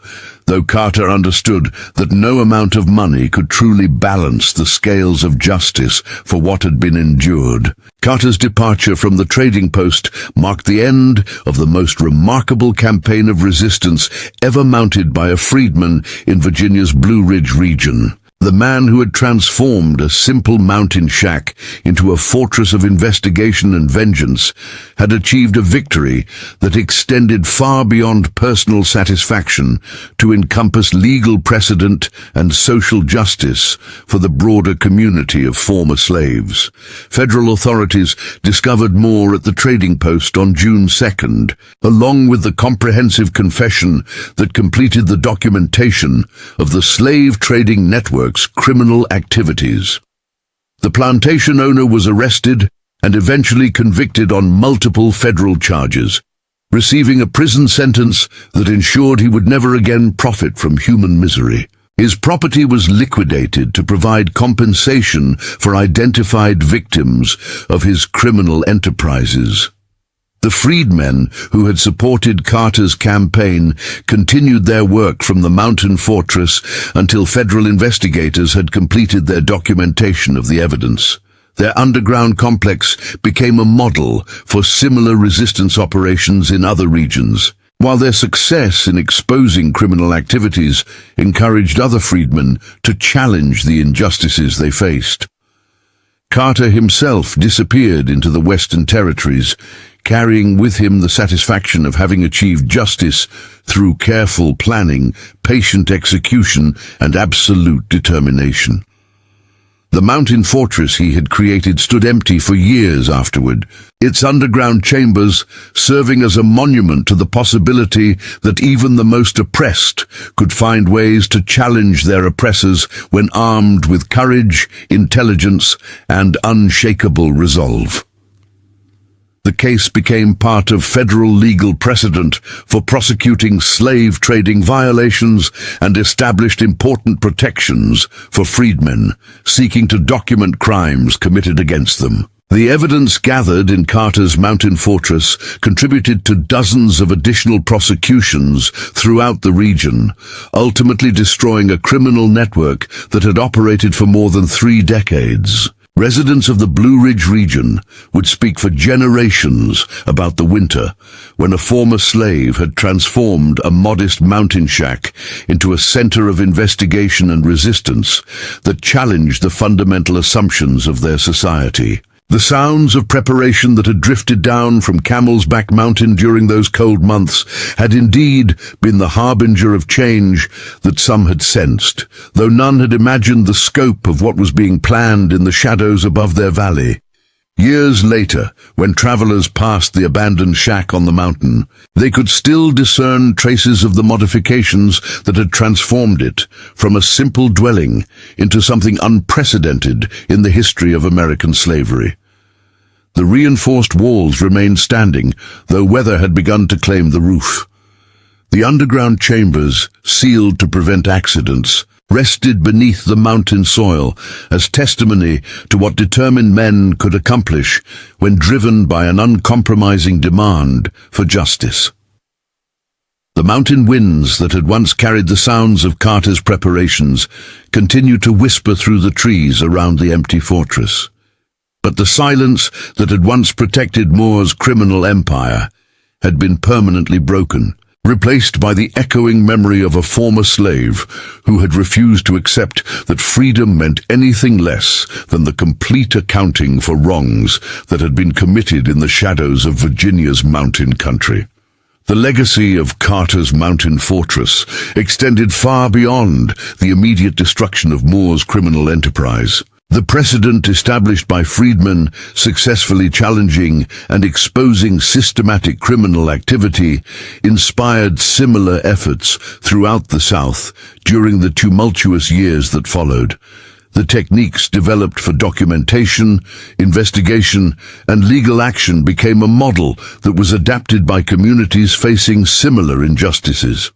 though Carter understood that no amount of money could truly balance the scales of justice for what had been endured. Carter's departure from the trading post marked the end of the most remarkable campaign of resistance ever mounted by a freedman in Virginia's Blue Ridge region. The man who had transformed a simple mountain shack into a fortress of investigation and vengeance had achieved a victory that extended far beyond personal satisfaction to encompass legal precedent and social justice for the broader community of former slaves. Federal authorities discovered Moore at the trading post on June 2nd, along with the comprehensive confession that completed the documentation of the slave trading network's criminal activities. The plantation owner was arrested and eventually convicted on multiple federal charges, receiving a prison sentence that ensured he would never again profit from human misery. His property was liquidated to provide compensation for identified victims of his criminal enterprises. The freedmen who had supported Carter's campaign continued their work from the mountain fortress until federal investigators had completed their documentation of the evidence. Their underground complex became a model for similar resistance operations in other regions, while their success in exposing criminal activities encouraged other freedmen to challenge the injustices they faced. Carter himself disappeared into the Western Territories, carrying with him the satisfaction of having achieved justice through careful planning, patient execution, and absolute determination. The mountain fortress he had created stood empty for years afterward, its underground chambers serving as a monument to the possibility that even the most oppressed could find ways to challenge their oppressors when armed with courage, intelligence, and unshakable resolve. The case became part of federal legal precedent for prosecuting slave trading violations and established important protections for freedmen seeking to document crimes committed against them. The evidence gathered in Carter's mountain fortress contributed to dozens of additional prosecutions throughout the region, ultimately destroying a criminal network that had operated for more than 3 decades. Residents of the Blue Ridge region would speak for generations about the winter when a former slave had transformed a modest mountain shack into a center of investigation and resistance that challenged the fundamental assumptions of their society. The sounds of preparation that had drifted down from Camel's Back Mountain during those cold months had indeed been the harbinger of change that some had sensed, though none had imagined the scope of what was being planned in the shadows above their valley. Years later, when travelers passed the abandoned shack on the mountain, they could still discern traces of the modifications that had transformed it from a simple dwelling into something unprecedented in the history of American slavery. The reinforced walls remained standing, though weather had begun to claim the roof. The underground chambers, sealed to prevent accidents, rested beneath the mountain soil as testimony to what determined men could accomplish when driven by an uncompromising demand for justice. The mountain winds that had once carried the sounds of Carter's preparations continued to whisper through the trees around the empty fortress. But the silence that had once protected Moore's criminal empire had been permanently broken, replaced by the echoing memory of a former slave who had refused to accept that freedom meant anything less than the complete accounting for wrongs that had been committed in the shadows of Virginia's mountain country. The legacy of Carter's mountain fortress extended far beyond the immediate destruction of Moore's criminal enterprise. The precedent established by freedmen successfully challenging and exposing systematic criminal activity inspired similar efforts throughout the South during the tumultuous years that followed. The techniques developed for documentation, investigation, and legal action became a model that was adapted by communities facing similar injustices.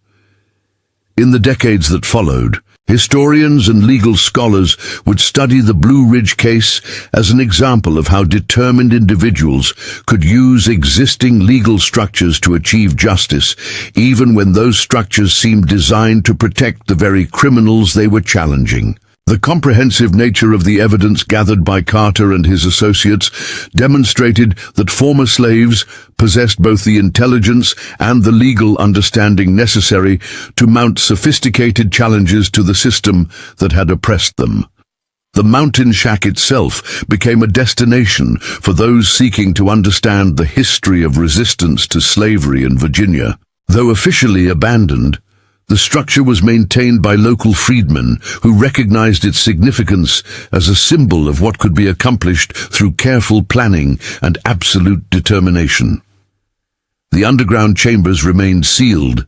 In the decades that followed, historians and legal scholars would study the Blue Ridge case as an example of how determined individuals could use existing legal structures to achieve justice, even when those structures seemed designed to protect the very criminals they were challenging. The comprehensive nature of the evidence gathered by Carter and his associates demonstrated that former slaves possessed both the intelligence and the legal understanding necessary to mount sophisticated challenges to the system that had oppressed them. The mountain shack itself became a destination for those seeking to understand the history of resistance to slavery in Virginia. Though officially abandoned, the structure was maintained by local freedmen who recognized its significance as a symbol of what could be accomplished through careful planning and absolute determination. The underground chambers remained sealed,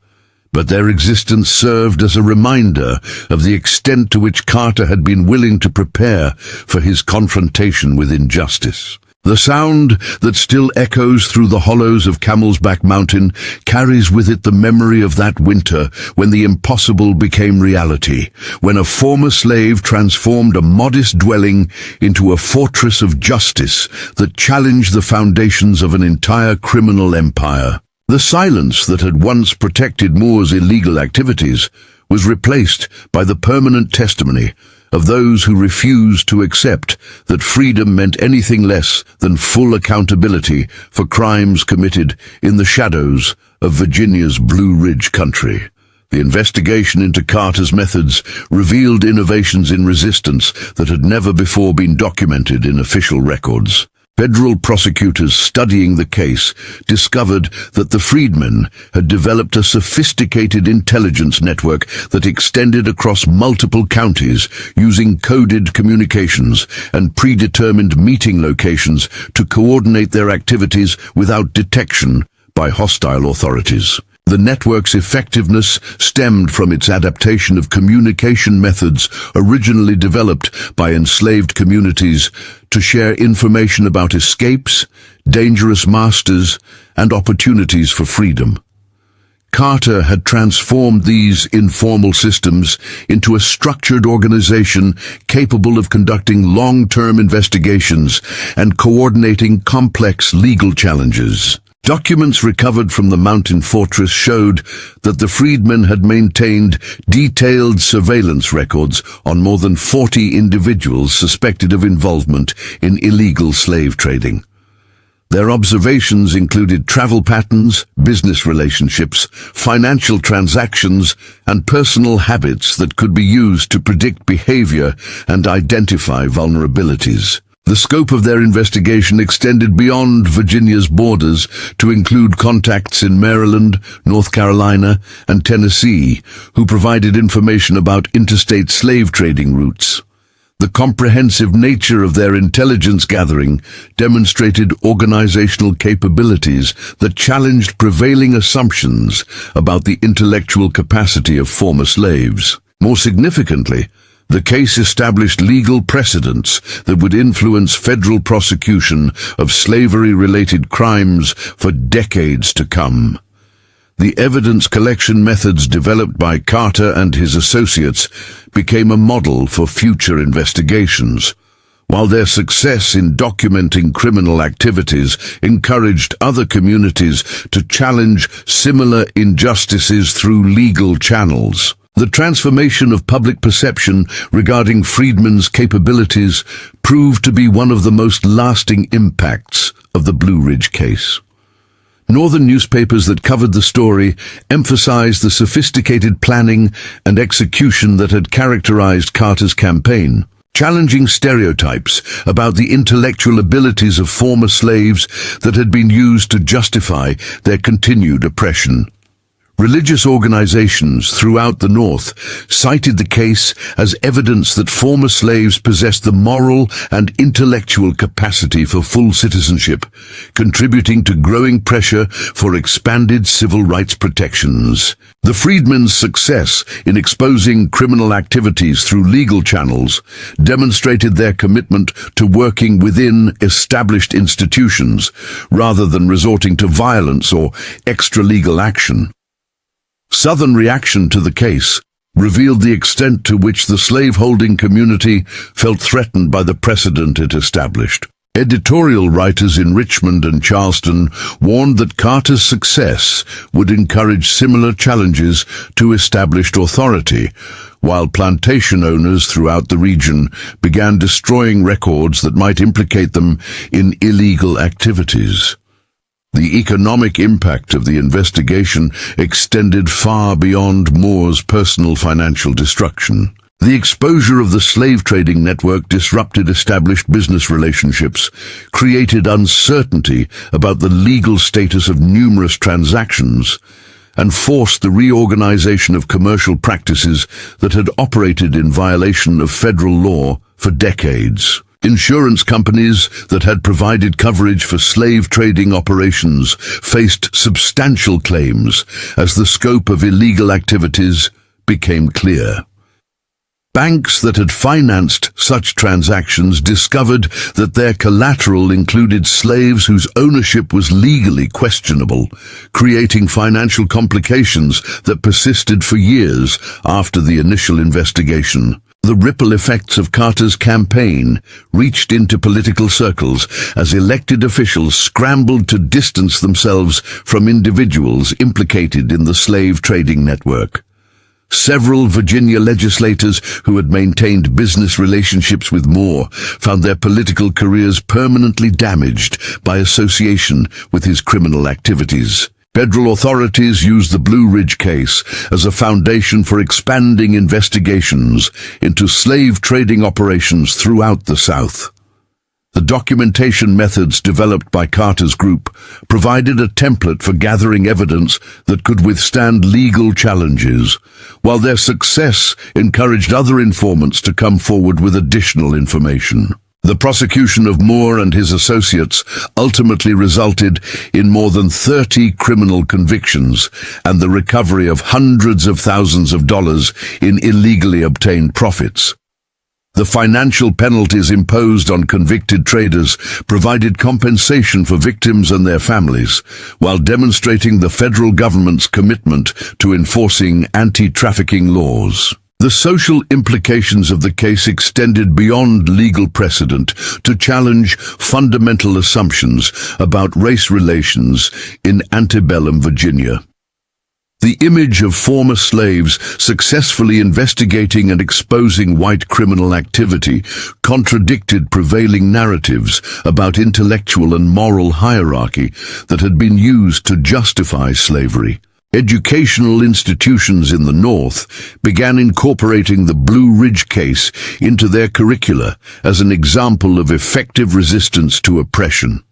but their existence served as a reminder of the extent to which Carter had been willing to prepare for his confrontation with injustice. The sound that still echoes through the hollows of Camel's Back Mountain carries with it the memory of that winter when the impossible became reality, when a former slave transformed a modest dwelling into a fortress of justice that challenged the foundations of an entire criminal empire. The silence that had once protected Moore's illegal activities was replaced by the permanent testimony of those who refused to accept that freedom meant anything less than full accountability for crimes committed in the shadows of Virginia's Blue Ridge country. The investigation into Carter's methods revealed innovations in resistance that had never before been documented in official records. Federal prosecutors studying the case discovered that the freedmen had developed a sophisticated intelligence network that extended across multiple counties using coded communications and predetermined meeting locations to coordinate their activities without detection by hostile authorities. The network's effectiveness stemmed from its adaptation of communication methods originally developed by enslaved communities to share information about escapes, dangerous masters, and opportunities for freedom. Carter had transformed these informal systems into a structured organization capable of conducting long-term investigations and coordinating complex legal challenges. Documents recovered from the mountain fortress showed that the freedmen had maintained detailed surveillance records on more than 40 individuals suspected of involvement in illegal slave trading. Their observations included travel patterns, business relationships, financial transactions, and personal habits that could be used to predict behavior and identify vulnerabilities. The scope of their investigation extended beyond Virginia's borders to include contacts in Maryland, North Carolina, and Tennessee, who provided information about interstate slave trading routes. The comprehensive nature of their intelligence gathering demonstrated organizational capabilities that challenged prevailing assumptions about the intellectual capacity of former slaves. More significantly, the case established legal precedents that would influence federal prosecution of slavery-related crimes for decades to come. The evidence collection methods developed by Carter and his associates became a model for future investigations, while their success in documenting criminal activities encouraged other communities to challenge similar injustices through legal channels. The transformation of public perception regarding freedmen's capabilities proved to be one of the most lasting impacts of the Blue Ridge case. Northern newspapers that covered the story emphasized the sophisticated planning and execution that had characterized Carter's campaign, challenging stereotypes about the intellectual abilities of former slaves that had been used to justify their continued oppression. Religious organizations throughout the North cited the case as evidence that former slaves possessed the moral and intellectual capacity for full citizenship, contributing to growing pressure for expanded civil rights protections. The freedmen's success in exposing criminal activities through legal channels demonstrated their commitment to working within established institutions rather than resorting to violence or extra-legal action. Southern reaction to the case revealed the extent to which the slaveholding community felt threatened by the precedent it established. Editorial writers in Richmond and Charleston warned that Carter's success would encourage similar challenges to established authority, while plantation owners throughout the region began destroying records that might implicate them in illegal activities. The economic impact of the investigation extended far beyond Moore's personal financial destruction. The exposure of the slave trading network disrupted established business relationships, created uncertainty about the legal status of numerous transactions, and forced the reorganization of commercial practices that had operated in violation of federal law for decades. Insurance companies that had provided coverage for slave trading operations faced substantial claims as the scope of illegal activities became clear. Banks that had financed such transactions discovered that their collateral included slaves whose ownership was legally questionable, creating financial complications that persisted for years after the initial investigation. The ripple effects of Carter's campaign reached into political circles as elected officials scrambled to distance themselves from individuals implicated in the slave trading network. Several Virginia legislators who had maintained business relationships with Moore found their political careers permanently damaged by association with his criminal activities. Federal authorities used the Blue Ridge case as a foundation for expanding investigations into slave trading operations throughout the South. The documentation methods developed by Carter's group provided a template for gathering evidence that could withstand legal challenges, while their success encouraged other informants to come forward with additional information. The prosecution of Moore and his associates ultimately resulted in more than 30 criminal convictions and the recovery of hundreds of thousands of dollars in illegally obtained profits. The financial penalties imposed on convicted traders provided compensation for victims and their families, while demonstrating the federal government's commitment to enforcing anti-trafficking laws. The social implications of the case extended beyond legal precedent to challenge fundamental assumptions about race relations in Antebellum, Virginia. The image of former slaves successfully investigating and exposing white criminal activity contradicted prevailing narratives about intellectual and moral hierarchy that had been used to justify slavery. Educational institutions in the North began incorporating the Blue Ridge case into their curricula as an example of effective resistance to oppression.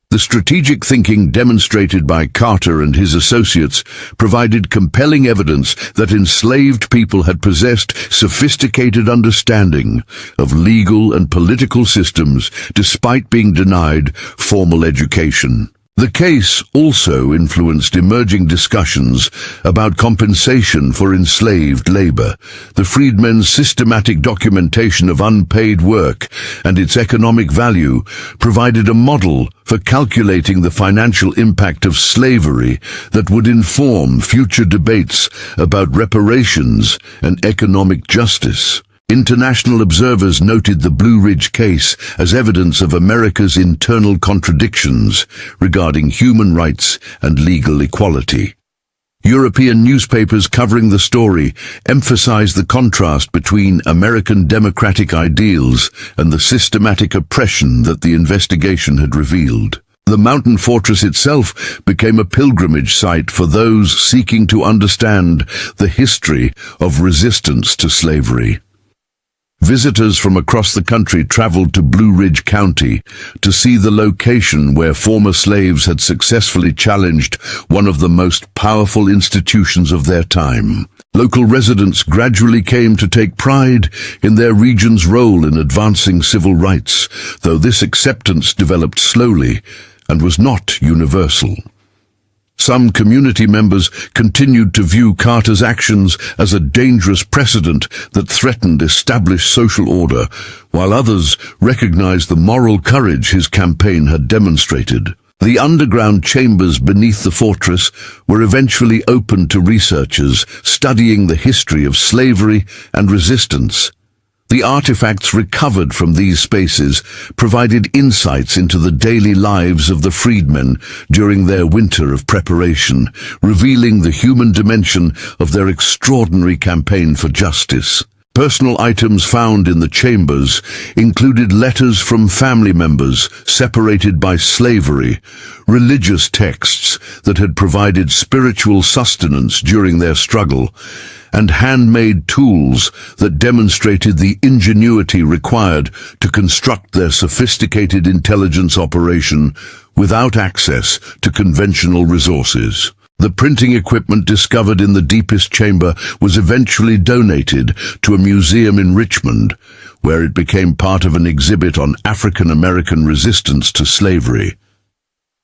The strategic thinking demonstrated by Carter and his associates provided compelling evidence that enslaved people had possessed sophisticated understanding of legal and political systems despite being denied formal education. The case also influenced emerging discussions about compensation for enslaved labor, the freedmen's systematic documentation of unpaid work and its economic value provided a model for calculating the financial impact of slavery that would inform future debates about reparations and economic justice. International observers noted the Blue Ridge case as evidence of America's internal contradictions regarding human rights and legal equality. European newspapers covering the story emphasized the contrast between American democratic ideals and the systematic oppression that the investigation had revealed. The mountain fortress itself became a pilgrimage site for those seeking to understand the history of resistance to slavery. Visitors from across the country traveled to Blue Ridge County to see the location where former slaves had successfully challenged one of the most powerful institutions of their time. Local residents gradually came to take pride in their region's role in advancing civil rights, though this acceptance developed slowly and was not universal. Some community members continued to view Carter's actions as a dangerous precedent that threatened established social order, while others recognized the moral courage his campaign had demonstrated. The underground chambers beneath the fortress were eventually opened to researchers studying the history of slavery and resistance. The artifacts recovered from these spaces provided insights into the daily lives of the freedmen during their winter of preparation, revealing the human dimension of their extraordinary campaign for justice. Personal items found in the chambers included letters from family members separated by slavery, religious texts that had provided spiritual sustenance during their struggle, and handmade tools that demonstrated the ingenuity required to construct their sophisticated intelligence operation without access to conventional resources. The printing equipment discovered in the deepest chamber was eventually donated to a museum in Richmond, where it became part of an exhibit on African American resistance to slavery.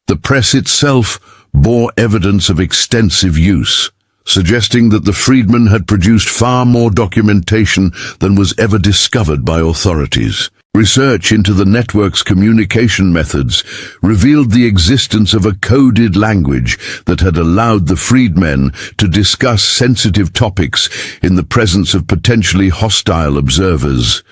The press itself bore evidence of extensive use, suggesting that the freedmen had produced far more documentation than was ever discovered by authorities. Research into the network's communication methods revealed the existence of a coded language that had allowed the freedmen to discuss sensitive topics in the presence of potentially hostile observers.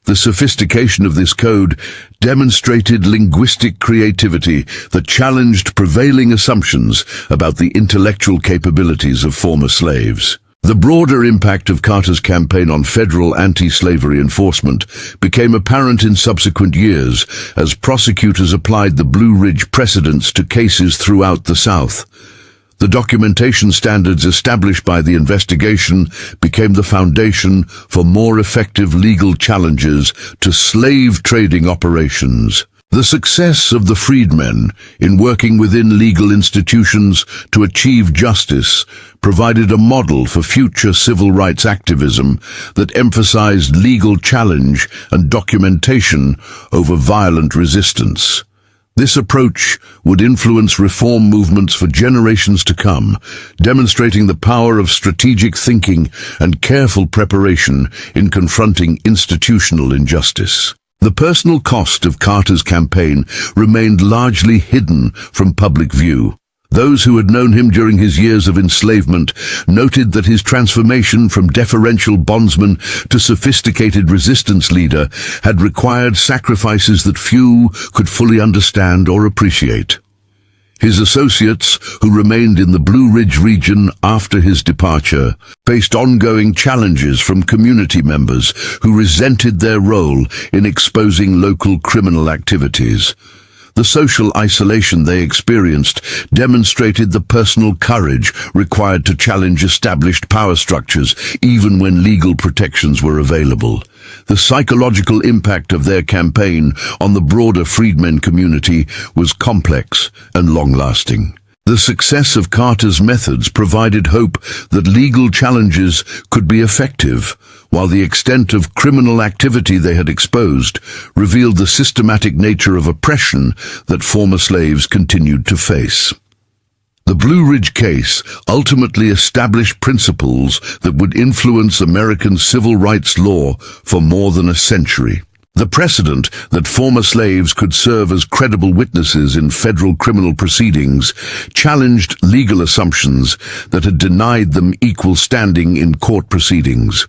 The sophistication of this code demonstrated linguistic creativity that challenged prevailing assumptions about the intellectual capabilities of former slaves. The broader impact of Carter's campaign on federal anti-slavery enforcement became apparent in subsequent years as prosecutors applied the Blue Ridge precedents to cases throughout the South. The documentation standards established by the investigation became the foundation for more effective legal challenges to slave trading operations. The success of the freedmen in working within legal institutions to achieve justice provided a model for future civil rights activism that emphasized legal challenge and documentation over violent resistance. This approach would influence reform movements for generations to come, demonstrating the power of strategic thinking and careful preparation in confronting institutional injustice. The personal cost of Carter's campaign remained largely hidden from public view. Those who had known him during his years of enslavement noted that his transformation from deferential bondsman to sophisticated resistance leader had required sacrifices that few could fully understand or appreciate. His associates, who remained in the Blue Ridge region after his departure, faced ongoing challenges from community members who resented their role in exposing local criminal activities. The social isolation they experienced demonstrated the personal courage required to challenge established power structures, even when legal protections were available. The psychological impact of their campaign on the broader freedmen community was complex and long-lasting. The success of Carter's methods provided hope that legal challenges could be effective, while the extent of criminal activity they had exposed revealed the systematic nature of oppression that former slaves continued to face. The Blue Ridge case ultimately established principles that would influence American civil rights law for more than a century. The precedent that former slaves could serve as credible witnesses in federal criminal proceedings challenged legal assumptions that had denied them equal standing in court proceedings.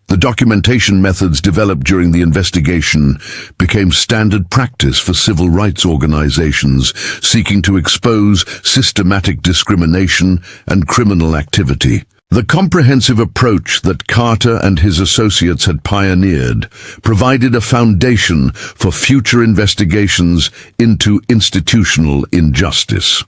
The documentation methods developed during the investigation became standard practice for civil rights organizations seeking to expose systematic discrimination and criminal activity. The comprehensive approach that Carter and his associates had pioneered provided a foundation for future investigations into institutional injustice.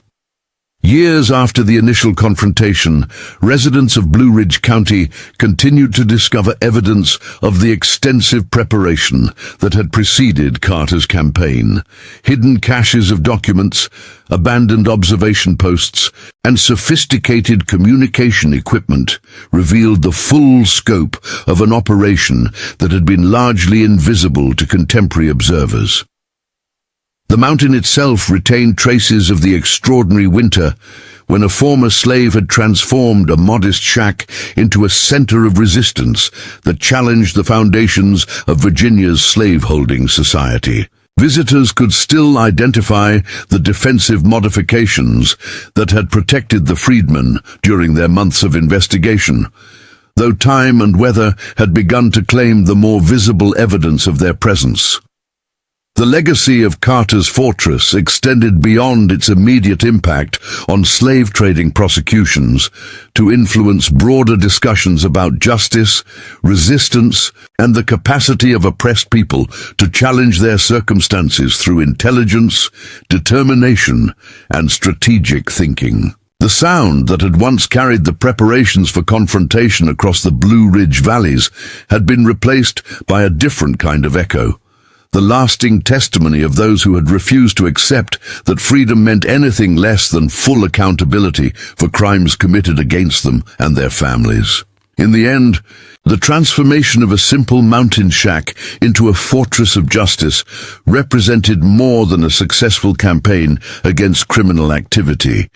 Years after the initial confrontation, residents of Blue Ridge County continued to discover evidence of the extensive preparation that had preceded Carter's campaign. Hidden caches of documents, abandoned observation posts, and sophisticated communication equipment revealed the full scope of an operation that had been largely invisible to contemporary observers. The mountain itself retained traces of the extraordinary winter when a former slave had transformed a modest shack into a center of resistance that challenged the foundations of Virginia's slaveholding society. Visitors could still identify the defensive modifications that had protected the freedmen during their months of investigation, though time and weather had begun to claim the more visible evidence of their presence. The legacy of Carter's fortress extended beyond its immediate impact on slave trading prosecutions to influence broader discussions about justice, resistance, and the capacity of oppressed people to challenge their circumstances through intelligence, determination, and strategic thinking. The sound that had once carried the preparations for confrontation across the Blue Ridge valleys had been replaced by a different kind of echo. The lasting testimony of those who had refused to accept that freedom meant anything less than full accountability for crimes committed against them and their families. In the end, the transformation of a simple mountain shack into a fortress of justice represented more than a successful campaign against criminal activity.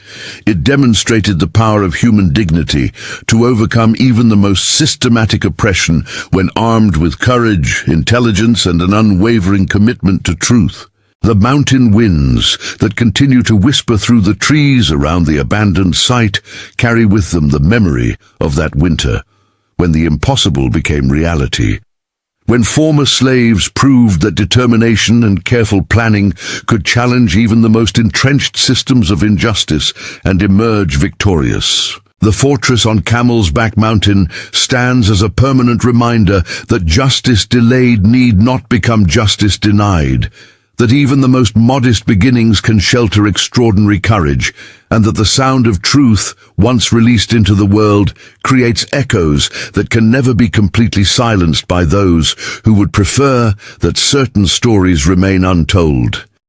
It demonstrated the power of human dignity to overcome even the most systematic oppression when armed with courage, intelligence, and an unwavering commitment to truth. The mountain winds that continue to whisper through the trees around the abandoned site carry with them the memory of that winter, when the impossible became reality. When former slaves proved that determination and careful planning could challenge even the most entrenched systems of injustice and emerge victorious. The fortress on Camel's Back Mountain stands as a permanent reminder that justice delayed need not become justice denied, that even the most modest beginnings can shelter extraordinary courage, and that the sound of truth, once released into the world, creates echoes that can never be completely silenced by those who would prefer that certain stories remain untold.